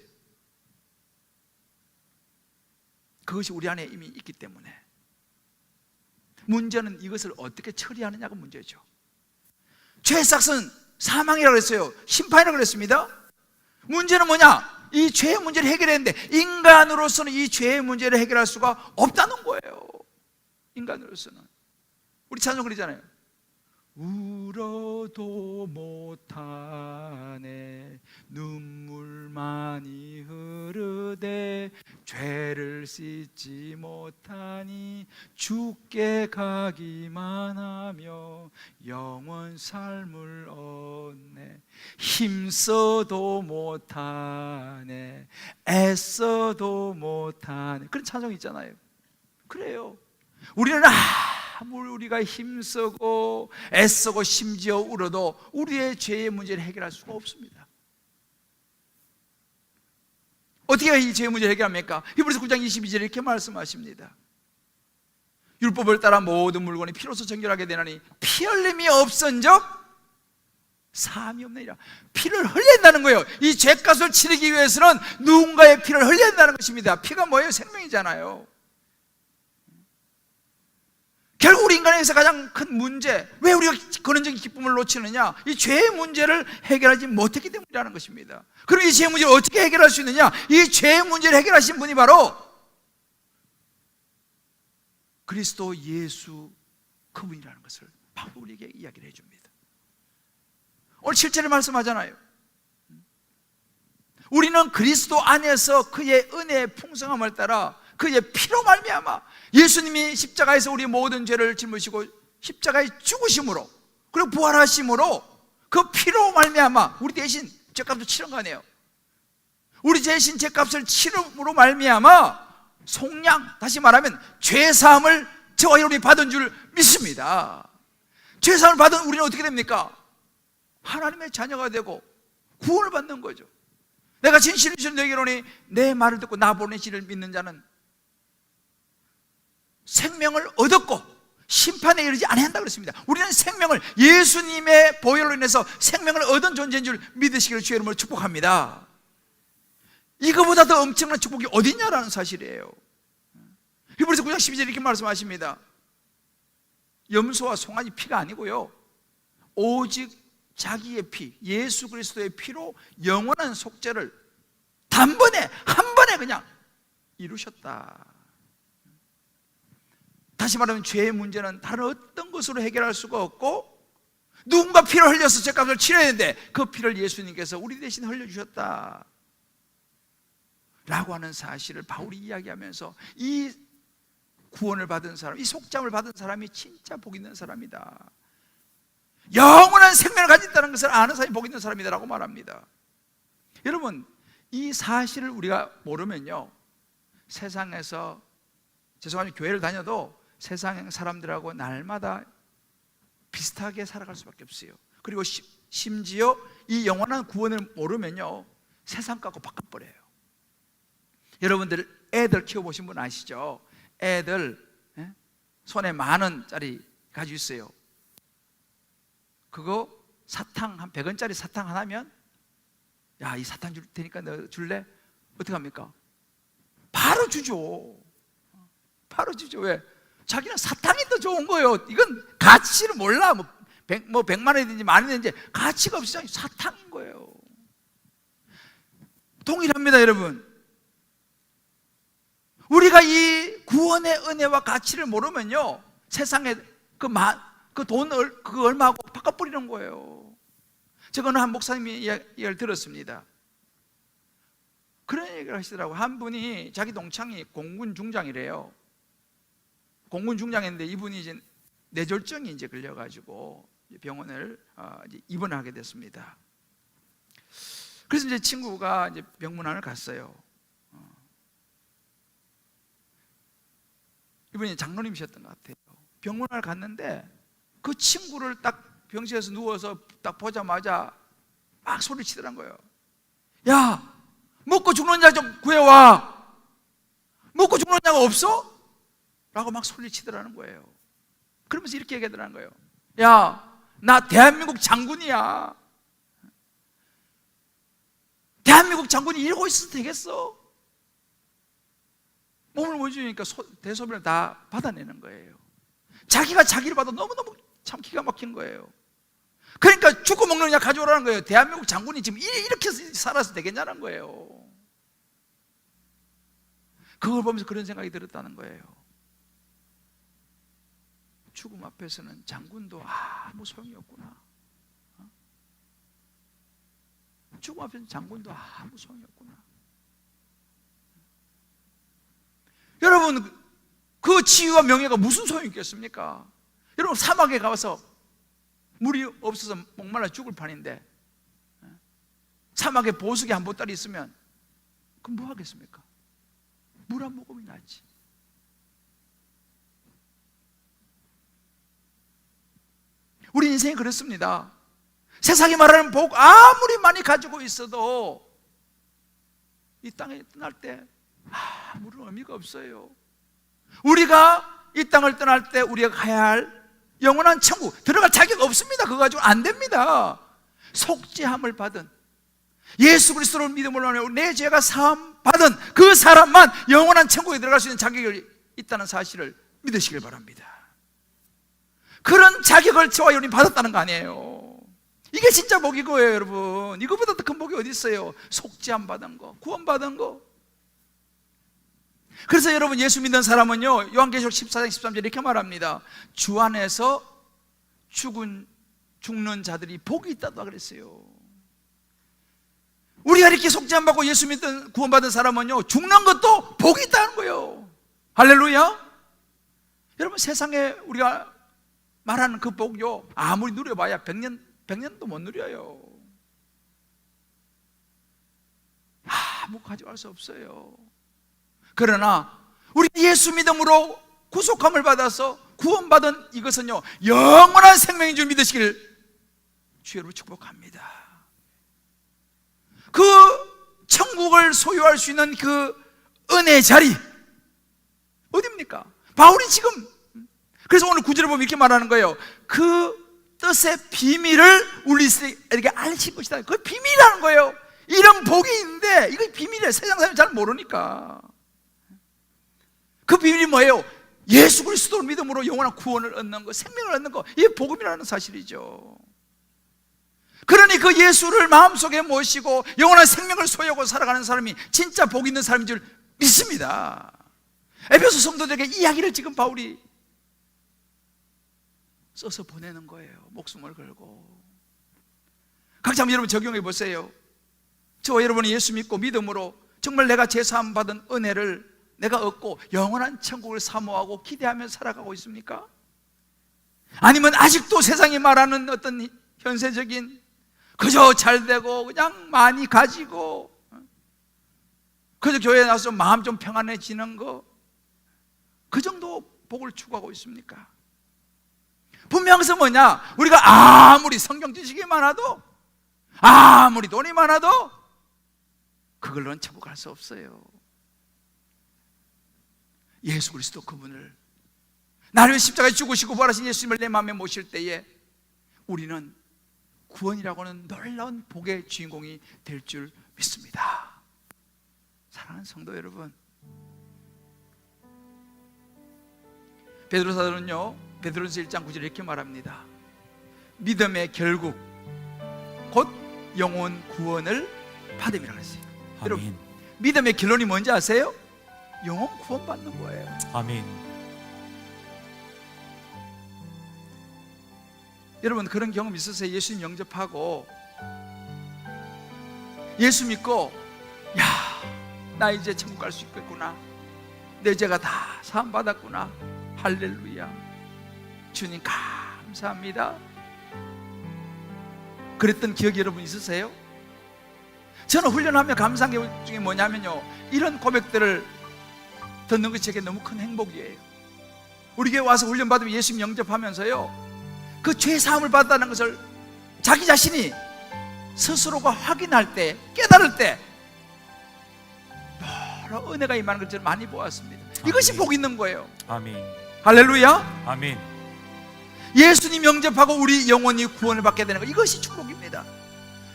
그것이 우리 안에 이미 있기 때문에 문제는 이것을 어떻게 처리하느냐가 문제죠. 죄의 삭은 사망이라고 했어요. 심판이라고 그랬습니다. 문제는 뭐냐? 이 죄의 문제를 해결했는데 인간으로서는 이 죄의 문제를 해결할 수가 없다는 거예요. 인간으로서는. 우리 찬송 그러잖아요. 울어도 못하네 눈물만이 흐르되 죄를 씻지 못하니 죽게 가기만 하며 영원 삶을 얻네 힘써도 못하네 애써도 못하네 그런 찬송이 있잖아요. 그래요. 우리는 아무리 우리가 힘쓰고 애쓰고 심지어 울어도 우리의 죄의 문제를 해결할 수가 없습니다. 어떻게 이 죄의 문제를 해결합니까? 히브리서 9장 22절에 이렇게 말씀하십니다. 율법을 따라 모든 물건이 피로써 정결하게 되나니 피 흘림이 없은즉 사함이 없느니라. 피를 흘린다는 거예요. 이 죄값을 치르기 위해서는 누군가의 피를 흘려야 한다는 것입니다. 피가 뭐예요? 생명이잖아요. 결국 우리 인간에서 가장 큰 문제, 왜 우리가 근원적인 기쁨을 놓치느냐? 이 죄의 문제를 해결하지 못했기 때문이라는 것입니다. 그럼 이 죄의 문제를 어떻게 해결할 수 있느냐? 이 죄의 문제를 해결하신 분이 바로 그리스도 예수 그분이라는 것을 바울이 우리에게 이야기를 해줍니다. 오늘 7절에 말씀하잖아요. 우리는 그리스도 안에서 그의 은혜의 풍성함을 따라 그의 피로 말미암아 예수님이 십자가에서 우리 모든 죄를 짊으시고 십자가에 죽으심으로 그리고 부활하심으로 그 피로 말미암아 우리 대신 죄값을 치른 거 아니에요. 우리 대신 죄값을 치름으로 말미암아 속량, 다시 말하면 죄사함을 저와 여러분이 받은 줄 믿습니다. 죄사함을 받은 우리는 어떻게 됩니까? 하나님의 자녀가 되고 구원을 받는 거죠. 내가 진실을 주신 너희로니 내 말을 듣고 나 보내시를 믿는 자는 생명을 얻었고 심판에 이르지 아니한다 그랬습니다. 우리는 생명을 예수님의 보혈로 인해서 생명을 얻은 존재인 줄 믿으시기를 주의 이름으로 축복합니다. 이거보다 더 엄청난 축복이 어딨냐라는 사실이에요. 히브리서 9장 12절에 이렇게 말씀하십니다. 염소와 송아지 피가 아니고요 오직 자기의 피, 예수 그리스도의 피로 영원한 속죄를 단번에 한 번에 그냥 이루셨다. 다시 말하면 죄의 문제는 다른 어떤 것으로 해결할 수가 없고 누군가 피를 흘려서 죄값을 치러야 되는데 그 피를 예수님께서 우리 대신 흘려주셨다 라고 하는 사실을 바울이 이야기하면서 이 구원을 받은 사람, 이 속죄함을 받은 사람이 진짜 복 있는 사람이다, 영원한 생명을 가진다는 것을 아는 사람이 복 있는 사람이다 라고 말합니다. 여러분, 이 사실을 우리가 모르면요 세상에서, 죄송하지만 교회를 다녀도 세상 사람들하고 날마다 비슷하게 살아갈 수밖에 없어요. 그리고 심지어 이 영원한 구원을 모르면요 세상 갖고 바꿔버려요. 여러분들 애들 키워보신 분 아시죠? 애들 손에 10,000원짜리 가지고 있어요. 그거 사탕 한 100원짜리 사탕 하나면 야, 이 사탕 줄 테니까 너 줄래? 어떻게 합니까? 바로 주죠. 바로 주죠. 왜? 자기는 사탕이 더 좋은 거예요. 이건 가치를 몰라. 뭐 100만 원이든지 10,000원이든지 가치가 없어요. 사탕인 거예요. 동일합니다, 여러분. 우리가 이 구원의 은혜와 가치를 모르면요 세상에 그 돈을 그 얼마하고 바꿔버리는 거예요. 저거는 한 목사님이 이야기를 들었습니다. 그런 얘기를 하시더라고요. 한 분이 자기 동창이 공군 중장이래요. 공군 중장인데 이분이 이제 뇌졸중이 이제 걸려가지고 병원을 이제 입원을 하게 됐습니다. 그래서 이제 친구가 이제 병문안을 갔어요. 이분이 장로님이셨던 것 같아요. 병문안을 갔는데 그 친구를 딱 병실에서 누워서 딱 보자마자 막 소리치더란 거예요. 야, 먹고 죽는 자 좀 구해와. 먹고 죽는 자가 없어? 라고 막 소리치더라는 거예요. 그러면서 이렇게 얘기하더라는 거예요. 야, 나 대한민국 장군이야. 대한민국 장군이 이러고 있어도 되겠어? 몸을 보여주니까 대소변을 다 받아내는 거예요. 자기가 자기를 봐도 너무너무 참 기가 막힌 거예요. 그러니까 죽고 먹는 약 가져오라는 거예요. 대한민국 장군이 지금 이렇게 살아서 되겠냐는 거예요. 그걸 보면서 그런 생각이 들었다는 거예요. 죽음 앞에서는 장군도 아무 소용이 없구나. 죽음 앞에서는 장군도 아무 소용이 없구나. 여러분, 그 지위와 명예가 무슨 소용이 있겠습니까? 여러분, 사막에 가서 물이 없어서 목말라 죽을 판인데 사막에 보석이 한 보따리 있으면 그럼 뭐 하겠습니까? 물 한 모금이 낫지. 우리 인생이 그렇습니다. 세상이 말하는 복 아무리 많이 가지고 있어도 이 땅에 떠날 때 아무런 의미가 없어요. 우리가 이 땅을 떠날 때 우리가 가야 할 영원한 천국 들어갈 자격 없습니다. 그거 가지고 안 됩니다. 속죄함을 받은 예수 그리스도를 믿음으로 하며 내 죄가 사함 받은 그 사람만 영원한 천국에 들어갈 수 있는 자격이 있다는 사실을 믿으시길 바랍니다. 그런 자격을 저와 여러분이 받았다는 거 아니에요. 이게 진짜 복이 거예요, 여러분. 이거보다 더 큰 복이 어디 있어요? 속죄함 받은 거, 구원 받은 거. 그래서 여러분, 예수 믿는 사람은요, 요한계시록 14장 13절 이렇게 말합니다. 주 안에서 죽는 자들이 복이 있다고 그랬어요. 우리가 이렇게 속죄함 받고 예수 믿는 구원 받은 사람은요, 죽는 것도 복이 있다는 거예요. 할렐루야. 여러분, 세상에 우리가 말하는 그 복요, 아무리 누려봐야 100년도 못 누려요. 아무 가져갈 수 없어요. 그러나 우리 예수 믿음으로 구속함을 받아서 구원받은 이것은요, 영원한 생명인 줄 믿으시길 주여로 축복합니다. 그 천국을 소유할 수 있는 그 은혜의 자리 어디입니까? 바울이 지금, 그래서 오늘 구절을 보면 이렇게 말하는 거예요. 그 뜻의 비밀을 우리에게 알려진 것이다. 그 비밀이라는 거예요. 이런 복이 있는데 이거 비밀이에요. 세상 사람이 잘 모르니까. 그 비밀이 뭐예요? 예수 그리스도를 믿음으로 영원한 구원을 얻는 것, 생명을 얻는 것, 이게 복음이라는 사실이죠. 그러니 그 예수를 마음속에 모시고 영원한 생명을 소유하고 살아가는 사람이 진짜 복 있는 사람인 줄 믿습니다. 에베소 성도들에게 이야기를 지금 바울이 써서 보내는 거예요. 목숨을 걸고. 각자 여러분 적용해 보세요. 저와 여러분이 예수 믿고 믿음으로 정말 내가 제사함 받은 은혜를 내가 얻고 영원한 천국을 사모하고 기대하며 살아가고 있습니까? 아니면 아직도 세상이 말하는 어떤 현세적인 그저 잘되고 그냥 많이 가지고 그저 교회에 나와서 마음 좀 평안해지는 거, 그 정도 복을 추구하고 있습니까? 분명해서 뭐냐? 우리가 아무리 성경 지식이 많아도, 아무리 돈이 많아도 그걸로는 천국 갈 수 없어요. 예수 그리스도 그분을, 나를 십자가에 죽으시고 부활하신 예수님을 내 마음에 모실 때에 우리는 구원이라고 하는 놀라운 복의 주인공이 될 줄 믿습니다. 사랑하는 성도 여러분, 베드로 사도는요, 베드로전서 1장 9절에 이렇게 말합니다. 믿음의 결국 곧 영혼 구원을 받음이라고 했어요. 아멘. 여러분, 믿음의 결론이 뭔지 아세요? 영혼 구원 받는 거예요. 아멘. 여러분, 그런 경험 있으세요? 예수님 영접하고 예수 믿고, 야, 나 이제 천국 갈 수 있겠구나, 내 죄가 다 사함 받았구나, 할렐루야, 주님 감사합니다, 그랬던 기억이 여러분 있으세요? 저는 훈련하며 감사한 게 중에 뭐냐면요, 이런 고백들을 듣는 것이 제게 너무 큰 행복이에요. 우리 교회 와서 훈련받으면 예수님 영접하면서요, 그 죄 사함을 받았다는 것을 자기 자신이 스스로가 확인할 때, 깨달을 때 여러 은혜가 임하는 걸 저는 많이 보았습니다. 이것이 복 있는 거예요. 아멘. 할렐루야. 아멘. 예수님 영접하고 우리 영혼이 구원을 받게 되는 것, 이것이 축복입니다.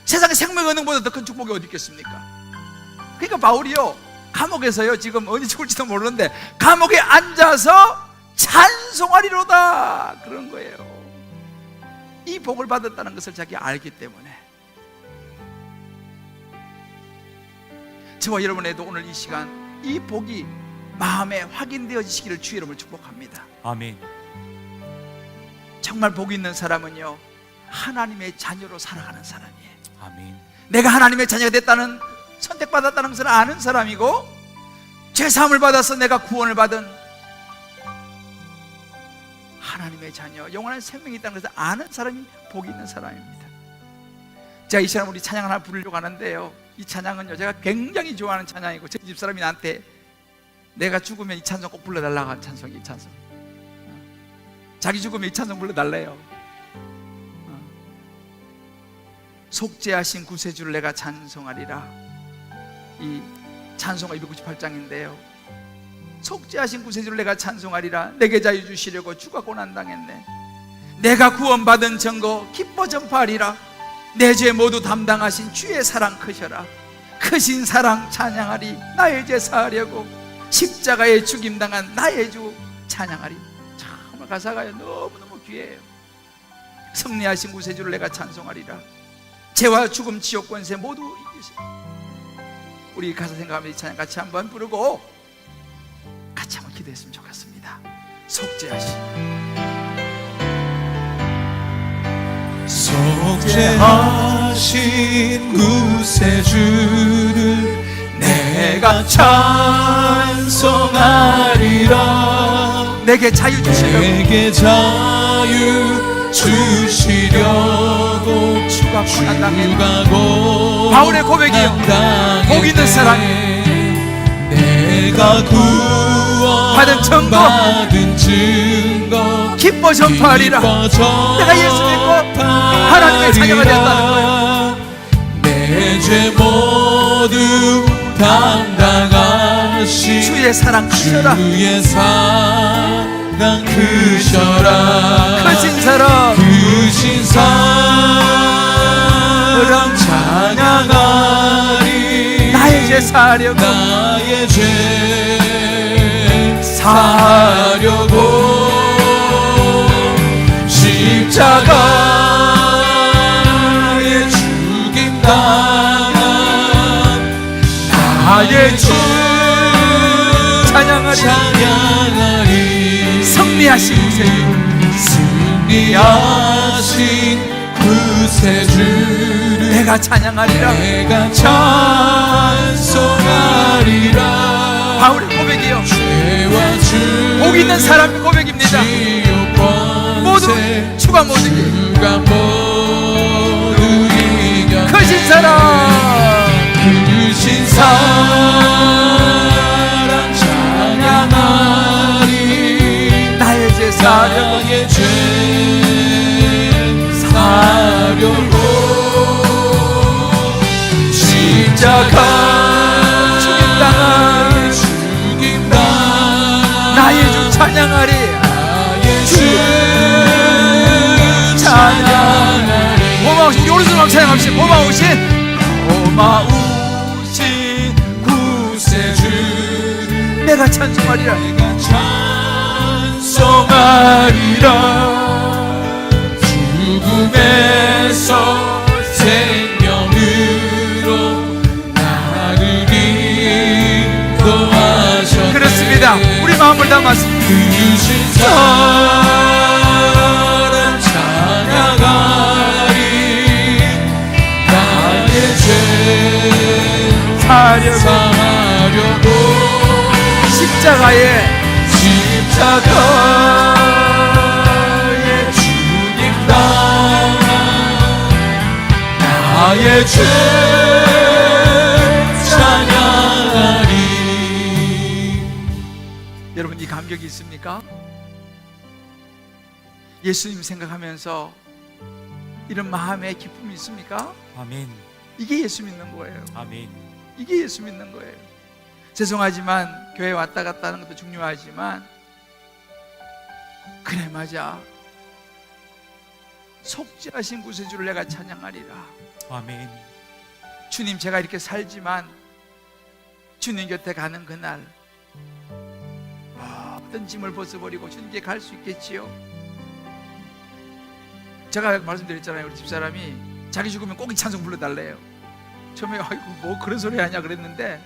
세상에 생명의 은행보다 더 큰 축복이 어디 있겠습니까? 그러니까 바울이요, 감옥에서요, 지금 어디 죽을지도 모르는데 감옥에 앉아서 찬송하리로다 그런 거예요. 이 복을 받았다는 것을 자기가 알기 때문에. 저와 여러분에도 오늘 이 시간 이 복이 마음에 확인되어지시기를 주의 이름으로 축복합니다. 아멘. 정말 복 있는 사람은요, 하나님의 자녀로 살아가는 사람이에요. 아멘. 내가 하나님의 자녀가 됐다는, 선택받았다는 것을 아는 사람이고, 죄사함을 받아서 내가 구원을 받은 하나님의 자녀, 영원한 생명이 있다는 것을 아는 사람이 복이 있는 사람입니다. 제가 이 시간 우리 찬양 하나 부르려고 하는데요, 이 찬양은요, 제가 굉장히 좋아하는 찬양이고, 제 집사람이 나한테 내가 죽으면 이 찬송 꼭 불러달라고 한 찬송이, 이 찬송. 자기 죽으면 이 찬송 불러달래요. 속죄하신 구세주를 내가 찬송하리라. 이 찬송가 298장인데요, 속죄하신 구세주를 내가 찬송하리라. 내게 자유 주시려고 주가 고난당했네. 내가 구원받은 증거 기뻐 전파하리라. 내 죄 모두 담당하신 주의 사랑 크셔라. 크신 사랑 찬양하리. 나의 죄 사하려고 십자가에 죽임당한 나의 주 찬양하리. 정말 가사가 너무너무 귀해요. 승리하신 구세주를 내가 찬송하리라. 죄와 죽음 지옥 권세 모두 이기시라. 우리 가사 생각하면서 이 찬양 같이 한번 부르고 같이 한번 기도했으면 좋겠습니다. 속죄하신 구세주를 내가 찬송하리라. 내게 자유 주시려고, 내게 자유 주시려고 주가 고난당했네. 바울의 고백이요, 복 있는 사람이 내가 받은 증거 기뻐 전파하리라. 내가 예수 믿고 하나님의 자녀가 되었다는 거예요. 내 죄 모두 담당하신 주의 사랑 크셔라. 주의 사랑 크셔라. 크신 사랑, 크신 사랑 찬양하리. 나의 죄 사하려고, 나의 죄 사하려고 십자가에 죽임당한 나의 주 찬양하리. 승리하신 구세주, 승리하신 구세주를 내가 찬양하리라. 내가 찬송하리라. 바울의 고백이요, 죄와 주 복 있는 사람의 고백입니다. 모두 주가 모두 이겨. 크신 사랑, 크신 사랑 찬양하리. 나의 죄 사하려고, 나의 죄 사하려고 십자가 죽임당한 나의 주 찬양하리. 나의 주 찬양하리. 고마우신, 우리 오른손 한번 찬양합시다. 고마우신 구세주를 내가 찬송하리라. 내가 찬송하리라. 죽음에서 생명으로 나를 인도하셨네. 그렇습니다. 우리 마음을 담았습니다. 크신 사랑 찬양하리. 나의 죄 사하려고 십자가에 죽임당한 나의 죄 찬양하리. 여러분, 이 감격이 있습니까? 예수님 생각하면서 이런 마음의 기쁨이 있습니까? 아멘. 이게 예수 믿는 거예요. 아멘. 이게 예수 믿는 거예요. 죄송하지만 교회 왔다 갔다 하는 것도 중요하지만, 그래 맞아, 속죄하신 구세주를 내가 찬양하리라. 아멘. 주님, 제가 이렇게 살지만 주님 곁에 가는 그날 모든 짐을 벗어버리고 주님께 갈 수 있겠지요. 제가 말씀드렸잖아요. 우리 집사람이 자기 죽으면 꼭 이 찬송 불러달래요. 처음에 아이고 뭐 그런 소리 하냐 그랬는데,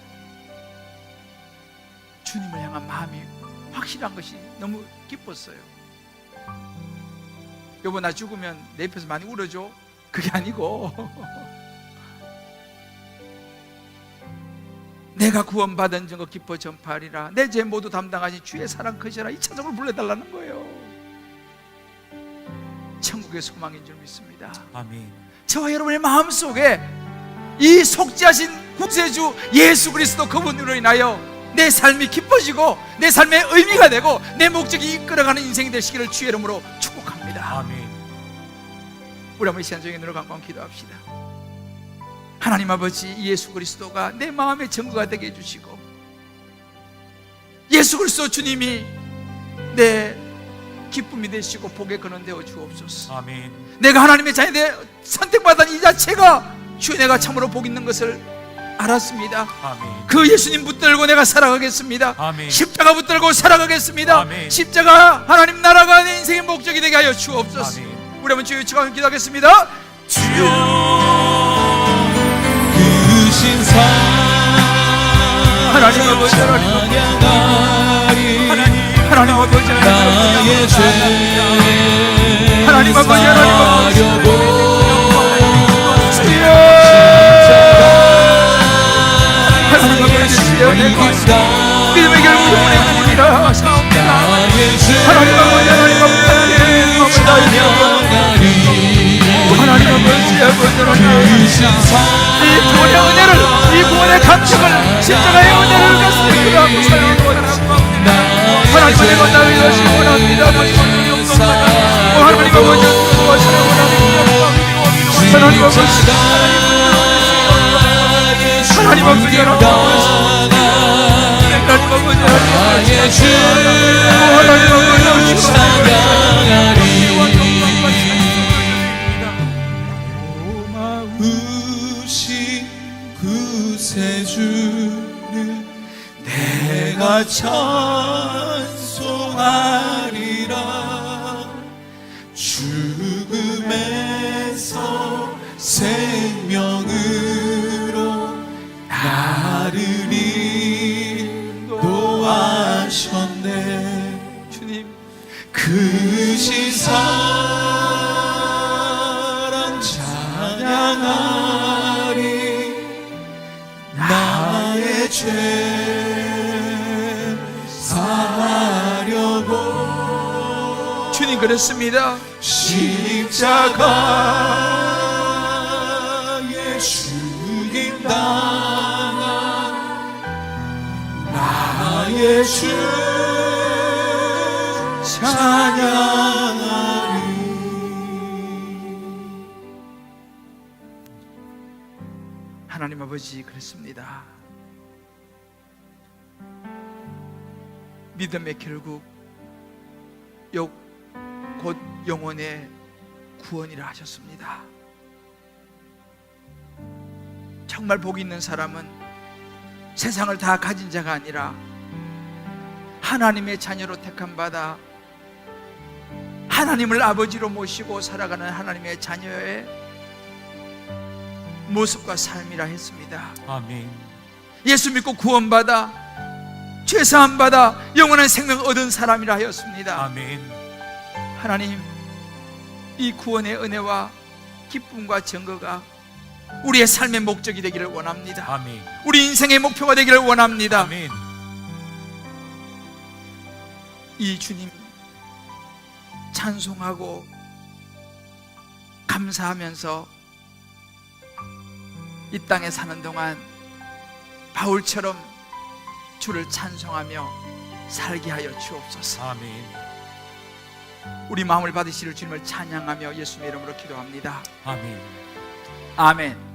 주님을 향한 마음이 확실한 것이 너무 기뻤어요. 여보, 나 죽으면 내 옆에서 많이 울어줘. 그게 아니고 내가 구원받은 증거 기뻐 전파하리라. 내 죄 모두 담당하신 주의 사랑 크시라. 이 찬송을 불러달라는 거예요. 천국의 소망인 줄 믿습니다. 아멘. 저와 여러분의 마음속에 이 속죄하신 구세주 예수 그리스도 그분으로 인하여 내 삶이 기뻐지고 내 삶의 의미가 되고 내 목적이 이끌어가는 인생이 되시기를 주의 이름으로 축복합니다. 아멘. 우리 한번 이 시간 중에 눈을 감고 기도합시다. 하나님 아버지, 예수 그리스도가 내 마음의 증거가 되게 해주시고, 예수 그리스도 주님이 내 기쁨이 되시고 복의 근원 되어 주옵소서. 아멘. 내가 하나님의 자녀 선택받은 이 자체가 주의 내가 참으로 복 있는 것을 알았습니다. 아멘. 그 예수님 붙들고 내가 살아가겠습니다. 아멘. 십자가 붙들고 살아가겠습니다. 아멘. 십자가 하나님 나라가 내 인생의 목적이 되게 하여 주옵소서. 아멘. 우리 한번 주여 외치고 기도하겠습니다. 주여 그 신사 하나님 아버지, 하나님 아버지, 나의 죄 하나님 아버지, 하나님 아버지, 하나님 아버지, 믿음의 결국 영혼의 구원이라 사옵니다. 하나님 아버지, 하나님 아버지, 하나님 아버지, 이 구원의 은혜를, 이 구원의 감격을, 십자가의 은혜를 가슴에 끌어안고 살아가고 하나님의 내가 나를 위하시기 원합니다. 하나님 아버지, 하나님 아버지, 하나님 아버지, 하나님 아버지, 고마우신 구세주를 내가 찬송하리라. 죽음에서 생명으로 나를 인도하셨네. 주님, 크신 사랑 찬양하리. 나의 죄 사하려고 주님 그랬습니다. 십자가에 죽임당한 나의 주 찬양하리. 하나님 아버지 그랬습니다. 믿음의 결국 곧 영혼의 구원이라 하셨습니다. 정말 복 있는 사람은 세상을 다 가진 자가 아니라 하나님의 자녀로 택함받아 하나님을 아버지로 모시고 살아가는 하나님의 자녀의 모습과 삶이라 했습니다. 아멘. 예수 믿고 구원받아 죄사함 받아 영원한 생명 얻은 사람이라 하였습니다. 아멘. 하나님, 이 구원의 은혜와 기쁨과 증거가 우리의 삶의 목적이 되기를 원합니다. 아멘. 우리 인생의 목표가 되기를 원합니다. 아멘. 이 주님 찬송하고 감사하면서 이 땅에 사는 동안 바울처럼 주를 찬송하며 살게 하여 주옵소서. 아멘. 우리 마음을 받으실 주님을 찬양하며 예수님의 이름으로 기도합니다. 아멘. 아멘.